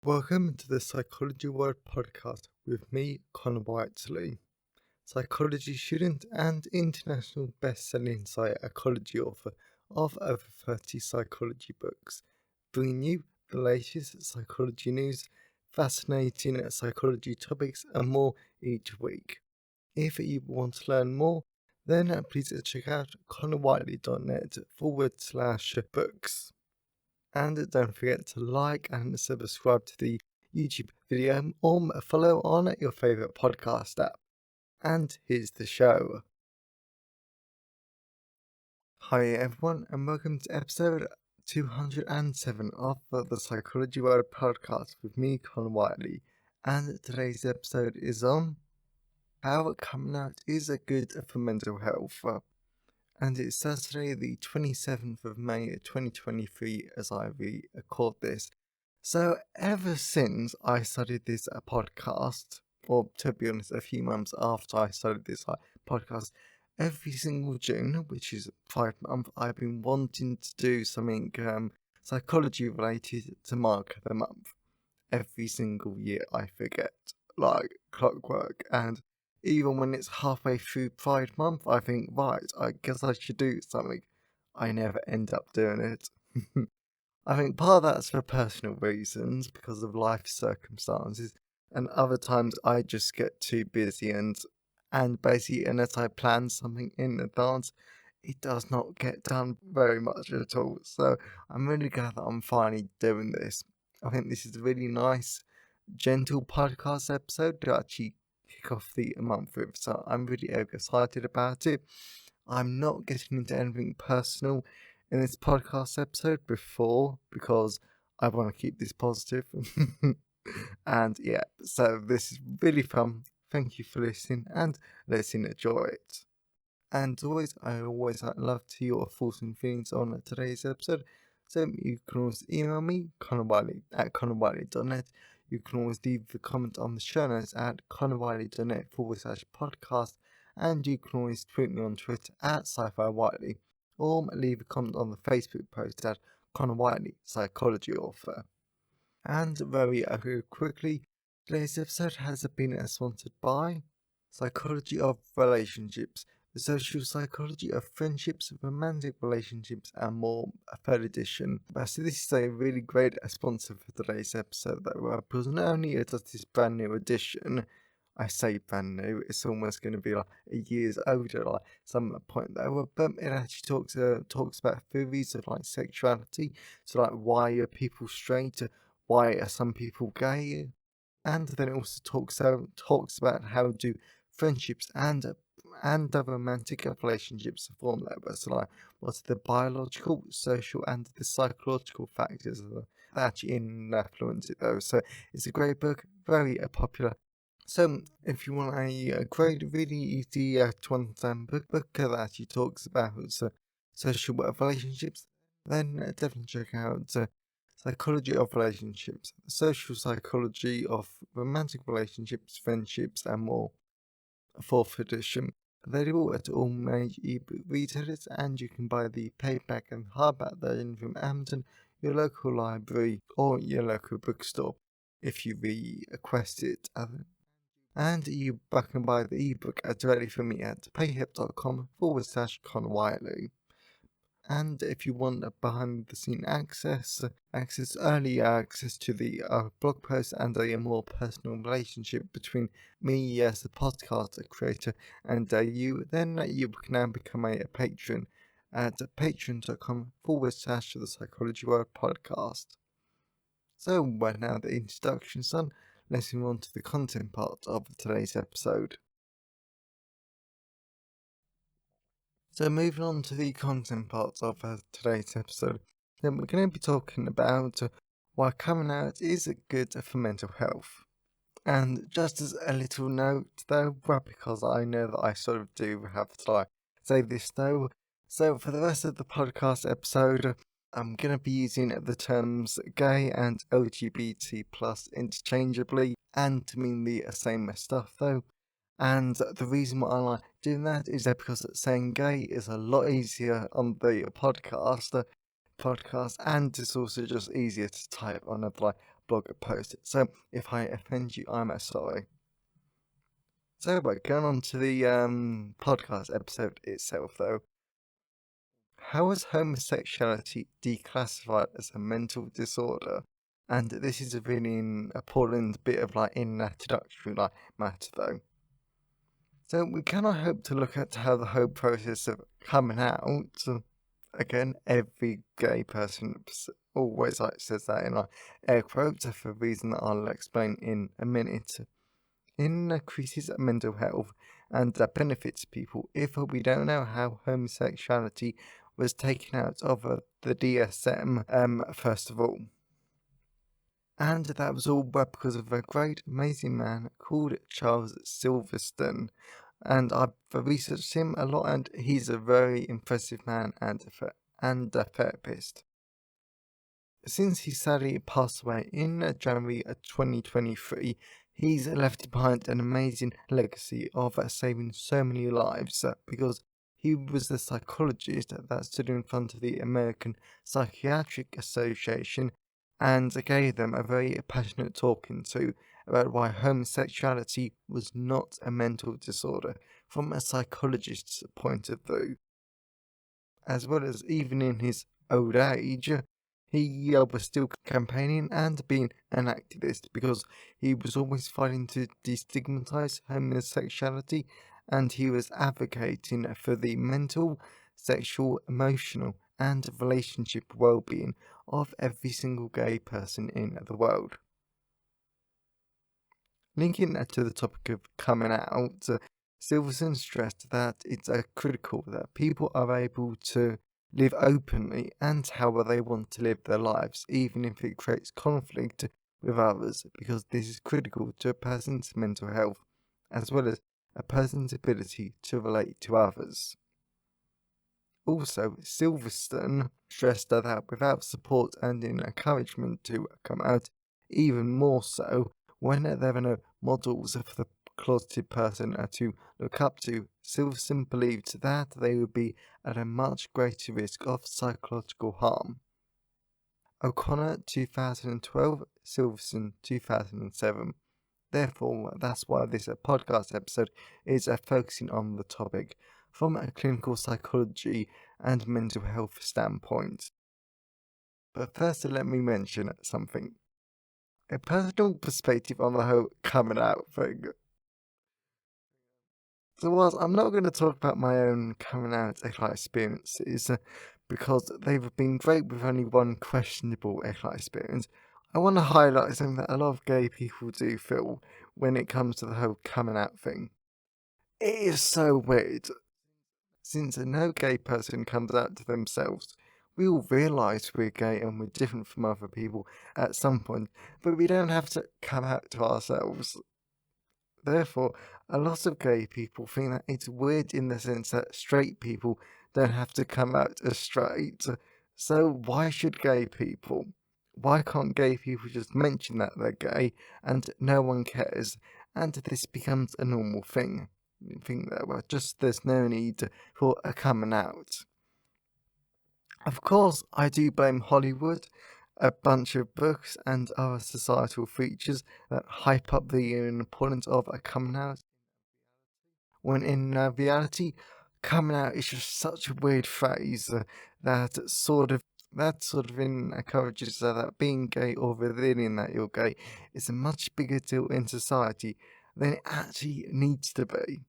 Welcome to the Psychology World podcast with me, Connor Whiteley, psychology student and international best-selling psychology author of over 30 psychology books, bringing you the latest psychology news, fascinating psychology topics and more each week. If you want to learn more, then please check out connorwhiteley.net/books. And don't forget to like and subscribe to the YouTube video or follow on your favourite podcast app. And here's the show. Hi everyone, and welcome to episode 207 of the Psychology World podcast with me, Con Whiteley. And today's episode is on how coming out is good for mental health. And it's Saturday, the 27th of May 2023, as I record this. So, ever since I started this podcast, or to be honest, a few months after I started this podcast, every single June, which is Pride Month, I've been wanting to do something psychology related to mark the month. Every single year I forget, like clockwork, and even when it's halfway through Pride Month, I think, right, I guess I should do something. I never end up doing it. I think part of that's for personal reasons, because of life circumstances, and other times I just get too busy and basically, unless I plan something in advance, it does not get done very much at all. So I'm really glad that I'm finally doing this. I think this is a really nice, gentle podcast episode to actually kick off the month with. So I'm really excited about it. I'm not getting into anything personal in this podcast episode before because I want to keep this positive. And yeah, so this is really fun. Thank you for listening and let's enjoy it. And always, I always love to hear your thoughts and feelings on today's episode. So you can always email me, connorwhiteley@connorwhiteley.net. You can always leave a comment on the show notes at connorwhiteley.net/podcast. And you can always tweet me on Twitter at sci-fi Whiteley, or leave a comment on the Facebook post at Connor Whiteley, psychology author. And very quickly, today's episode has been sponsored by Psychology of Relationships, the social psychology of friendships, romantic relationships, and more, a third edition. So this is a really great sponsor for today's episode, though, because not only does this brand new edition, I say brand new, it's almost going to be like a year's older, like some point though, but it actually talks about theories of like sexuality, so like why are people straight, why are some people gay, and then it also talks about how do friendships and romantic relationships form that. So like what's the biological, social, and the psychological factors that actually influence it though. So it's a great book, very popular. So if you want a great, really easy to understand book that actually talks about social relationships, then definitely check out Psychology of Relationships, Social Psychology of Romantic Relationships, Friendships, and More, 4th edition. Available at all major ebook retailers, and you can buy the paperback and hardback version from Amazon, your local library, or your local bookstore if you request it. And you can buy the ebook directly from me at payhip.com/Con Whiteley. And if you want behind the scene access, early access to the blog post and a more personal relationship between me as a podcast creator and you, then you can now become a patron at patreon.com/the Psychology World podcast. So, right now the introduction's done, let's move on to the content part of today's episode. So moving on to the content parts of today's episode, then we're going to be talking about why coming out is good for mental health. And just as a little note though, because I know that I sort of do have to say this though, so for the rest of the podcast episode, I'm going to be using the terms gay and LGBT plus interchangeably and to mean the same stuff though. And the reason why I like doing that is that because saying gay is a lot easier on the podcast podcast, and it's also just easier to type on a blog post. So if I offend you, I'm sorry. So, going on to the podcast episode itself, though. How is homosexuality declassified as a mental disorder? And this is a really important bit of introductory matter, though. So we cannot hope to look at how the whole process of coming out. Again, every gay person always says that in air quotes for a reason that I'll explain in a minute. Increases mental health and that benefits people if we don't know how homosexuality was taken out of the DSM, first of all. And that was all because of a great, amazing man called Charles Silverstone. And I've researched him a lot, and he's a very impressive man and a therapist. Since he sadly passed away in January 2023, he's left behind an amazing legacy of saving so many lives because he was the psychologist that stood in front of the American Psychiatric Association and gave them a very passionate talking to about why homosexuality was not a mental disorder from a psychologist's point of view. As well as even in his old age, he was still campaigning and being an activist because he was always fighting to destigmatize homosexuality and he was advocating for the mental, sexual, emotional, and relationship well-being of every single gay person in the world. Linking to the topic of coming out, Silverson stressed that it's critical that people are able to live openly and how they want to live their lives, even if it creates conflict with others, because this is critical to a person's mental health, as well as a person's ability to relate to others. Also, Silverstone stressed that without support and encouragement to come out, even more so, when there are no models for the closeted person to look up to, Silverstone believed that they would be at a much greater risk of psychological harm. O'Connor 2012, Silverstone 2007. Therefore, that's why this podcast episode is focusing on the topic from a clinical psychology and mental health standpoint. But first, let me mention something. A personal perspective on the whole coming out thing. So whilst I'm not going to talk about my own coming out experiences, because they've been great with only one questionable experience, I want to highlight something that a lot of gay people do feel when it comes to the whole coming out thing. It is so weird. Since no gay person comes out to themselves, we all realise we're gay and we're different from other people at some point, but we don't have to come out to ourselves. Therefore, a lot of gay people think that it's weird in the sense that straight people don't have to come out as straight. So why should gay people? Why can't gay people just mention that they're gay and no one cares, and this becomes a normal thing? You think that, well, just there's no need for a coming out. Of course, I do blame Hollywood, a bunch of books and other societal features that hype up the importance of a coming out, when in reality, coming out is just such a weird phrase that sort of encourages that being gay or revealing that you're gay is a much bigger deal in society than it actually needs to be.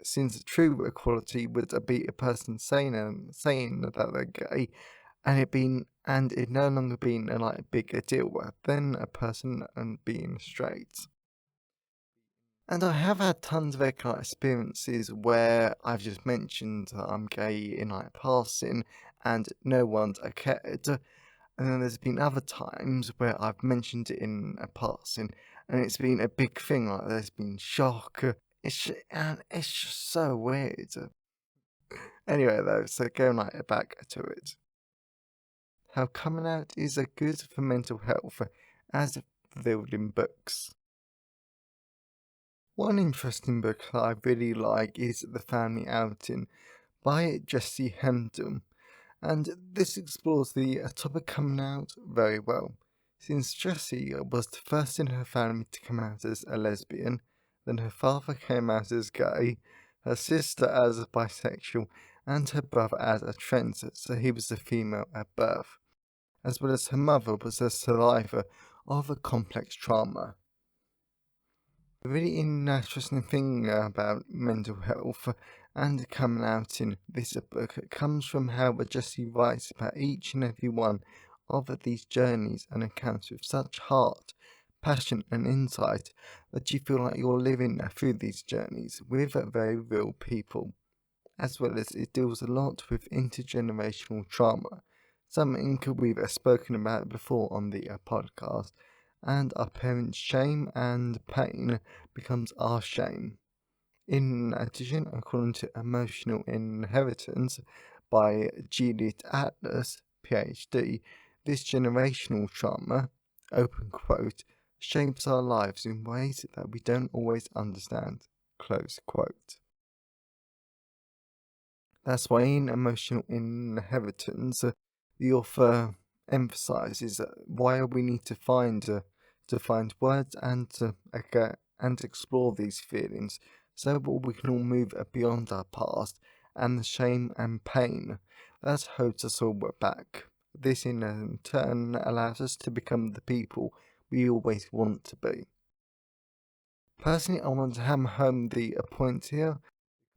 Since true equality would be a person saying that they're gay, and it no longer being a bigger deal than a person being straight. And I have had tons of experiences where I've just mentioned that I'm gay in passing, and no one's cared. And then there's been other times where I've mentioned it in a passing, and it's been a big thing. There's been shock. It's just so weird. Anyway, though, so going back to it. How coming out is a good for mental health, as revealed in books. One interesting book that I really like is The Family Outing by Jesse Hendon. And this explores the topic coming out very well, since Jessie was the first in her family to come out as a lesbian, then her father came out as gay, her sister as bisexual, and her brother as a trans, so he was a female at birth, as well as her mother was a survivor of a complex trauma. The really interesting thing about mental health and coming out in this book comes from how Jesse writes about each and every one of these journeys and accounts with such heart, passion, and insight that you feel like you're living through these journeys with very real people, as well as it deals a lot with intergenerational trauma, something we've spoken about before on the podcast, and our parents' shame and pain becomes our shame. In addition, according to Emotional Inheritance by Juliet Atlas, PhD, this generational trauma, open quote, shapes our lives in ways that we don't always understand, close quote. That's why in Emotional Inheritance, the author emphasizes why we need to find words and explore these feelings, so that we can all move beyond our past and the shame and pain that holds us all back. This in turn allows us to become the people we always want to be. Personally, I want to hammer home the point here,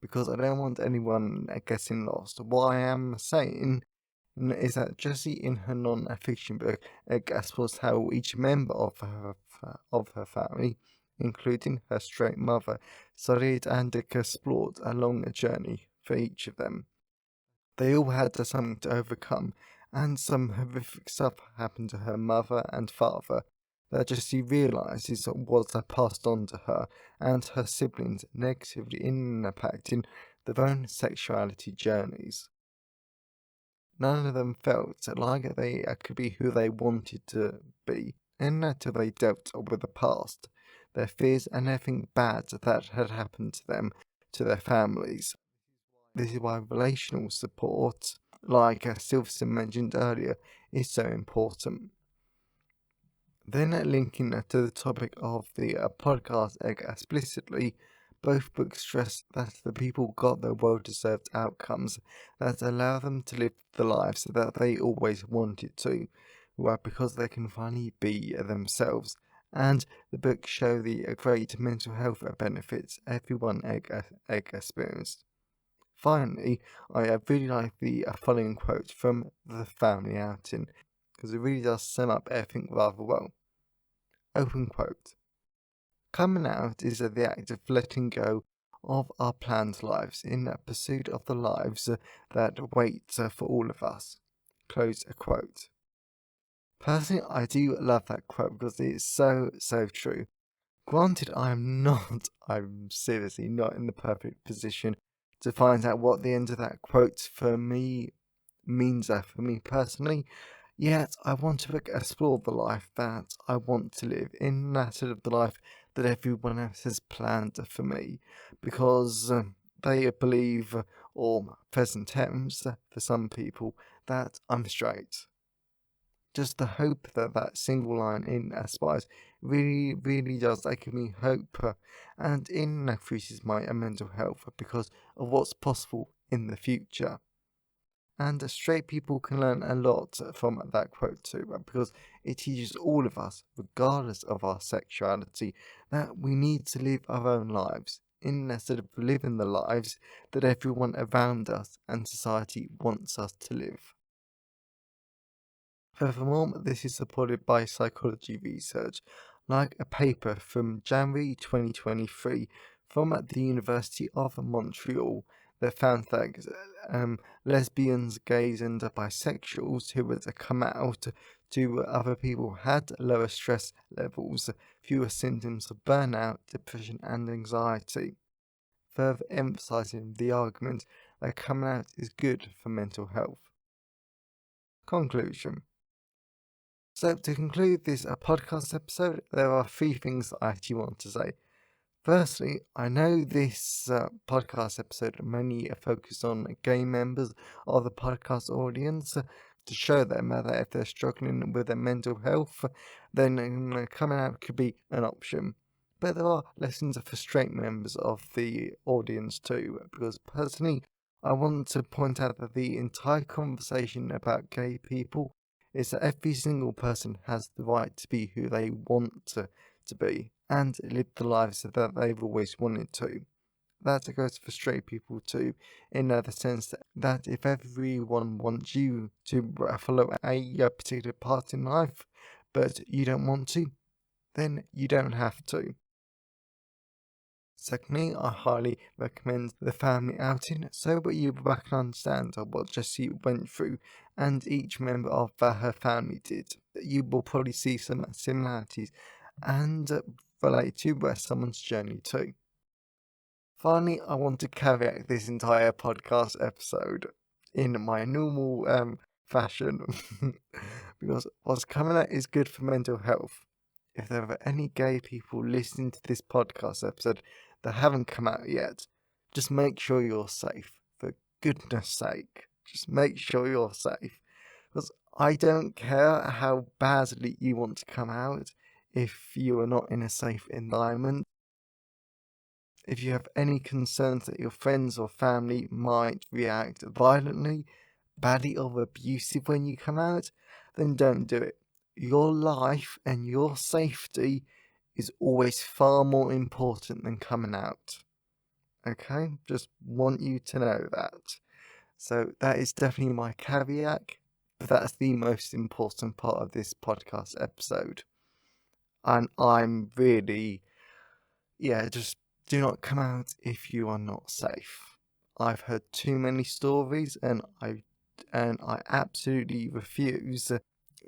because I don't want anyone getting lost. What I am saying is that Jessie, in her non-fiction book, explores how each member of her family, including her straight mother, studied and explored along a journey for each of them. They all had something to overcome, and some horrific stuff happened to her mother and father that Jessie realises was passed on to her and her siblings, negatively impacting their own sexuality journeys. None of them felt like they could be who they wanted to be, until they dealt with the past, their fears, and everything bad that had happened to them, to their families. This is why relational support, like Sylvester mentioned earlier, is so important. Then linking to the topic of the podcast explicitly, both books stress that the people got their well-deserved outcomes that allow them to live the lives that they always wanted to, because they can finally be themselves. And the books show the great mental health benefits everyone experienced. Finally, I really like the following quote from The Family Outing, because it really does sum up everything rather well. Open quote. Coming out is the act of letting go of our planned lives in pursuit of the lives that wait for all of us. Close a quote. Personally, I do love that quote because it's so true. Granted, I'm seriously not in the perfect position to find out what the end of that quote for me means for me personally, yet I want to explore the life that I want to live in, that sort of the life that everyone else has planned for me, because they believe, or present tense for some people, that I'm straight. Just the hope that that single line inspires really does give me hope, and increases my mental health because of what's possible in the future. And straight people can learn a lot from that quote too, because it teaches all of us, regardless of our sexuality, that we need to live our own lives instead of living the lives that everyone around us and society wants us to live. Furthermore, this is supported by psychology research, like a paper from January 2023 from the University of Montreal that found that lesbians, gays, and bisexuals who had come out to other people had lower stress levels, fewer symptoms of burnout, depression, and anxiety, further emphasizing the argument that coming out is good for mental health. Conclusion. So, to conclude this podcast episode, there are three things I actually want to say. Firstly, I know this podcast episode mainly focused on gay members of the podcast audience to show them that if they're struggling with their mental health, then coming out could be an option. But there are lessons for straight members of the audience too, because personally, I want to point out that the entire conversation about gay people is that every single person has the right to be who they want to be and live the lives that they've always wanted to. That goes for straight people too, in the sense that if everyone wants you to follow a particular path in life, but you don't want to, then you don't have to. Secondly, I highly recommend the family outing so that you can understand what Jessie went through and each member of her family did. You will probably see some similarities and relate to someone's journey too. Finally, I want to caveat this entire podcast episode in my normal fashion because what's coming out is good for mental health. If there are any gay people listening to this podcast episode that haven't come out yet, just make sure you're safe. For goodness sake, just make sure you're safe. Because I don't care how badly you want to come out if you are not in a safe environment. If you have any concerns that your friends or family might react violently, badly, or abusive when you come out, then don't do it. Your life and your safety is always far more important than coming out. Okay? Just want you to know that. So that is definitely my caveat, but that's the most important part of this podcast episode. And I'm really, just do not come out if you are not safe. I've heard too many stories and I absolutely refuse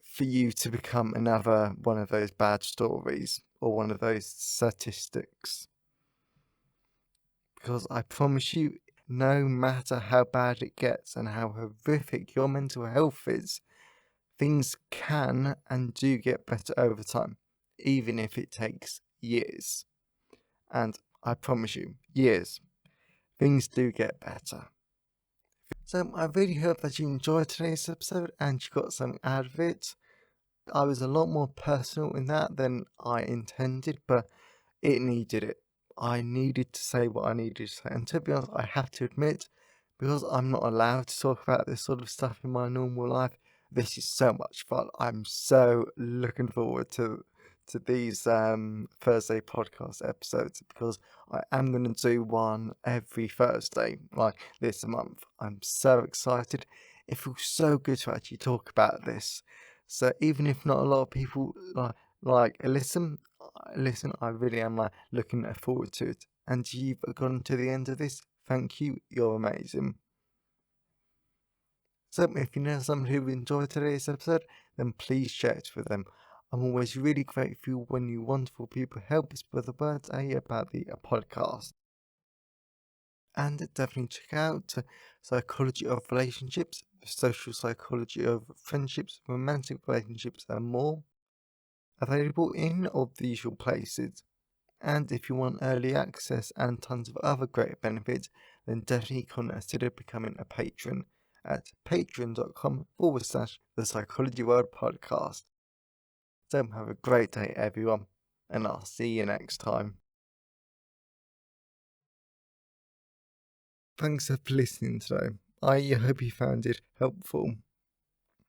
for you to become another one of those bad stories or one of those statistics. Because I promise you, no matter how bad it gets and how horrific your mental health is, things can and do get better over time, even if it takes years. And I promise you, years, things do get better. So I really hope that you enjoyed today's episode and you got something out of it. I was a lot more personal in that than I intended, but it needed it. I needed to say what I needed to say. And to be honest, I have to admit, because I'm not allowed to talk about this sort of stuff in my normal life, this is so much fun. I'm so looking forward to these Thursday podcast episodes because I am going to do one every Thursday, like this month. I'm so excited. It feels so good to actually talk about this. So even if not a lot of people listen, I really am looking forward to it. And you've gotten to the end of this. Thank you. You're amazing. So if you know someone who enjoyed today's episode, then please share it with them. I'm always really grateful when you wonderful people help spread the word about the podcast. And definitely check out Psychology of Relationships, Social Psychology of Friendships, Romantic Relationships, and more. Available in all the usual places. And if you want early access and tons of other great benefits, then definitely consider becoming a patron at patreon.com/The Psychology World Podcast. So have a great day, everyone, and I'll see you next time. Thanks for listening today. I hope you found it helpful.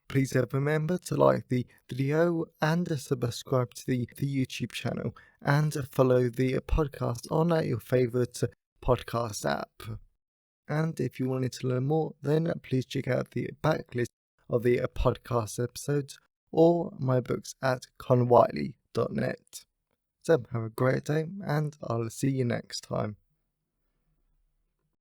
Please remember to like the video and subscribe to the YouTube channel and follow the podcast on your favourite podcast app. And if you wanted to learn more, then please check out the backlist of the podcast episodes or my books at conwhiteley.net. So have a great day and I'll see you next time.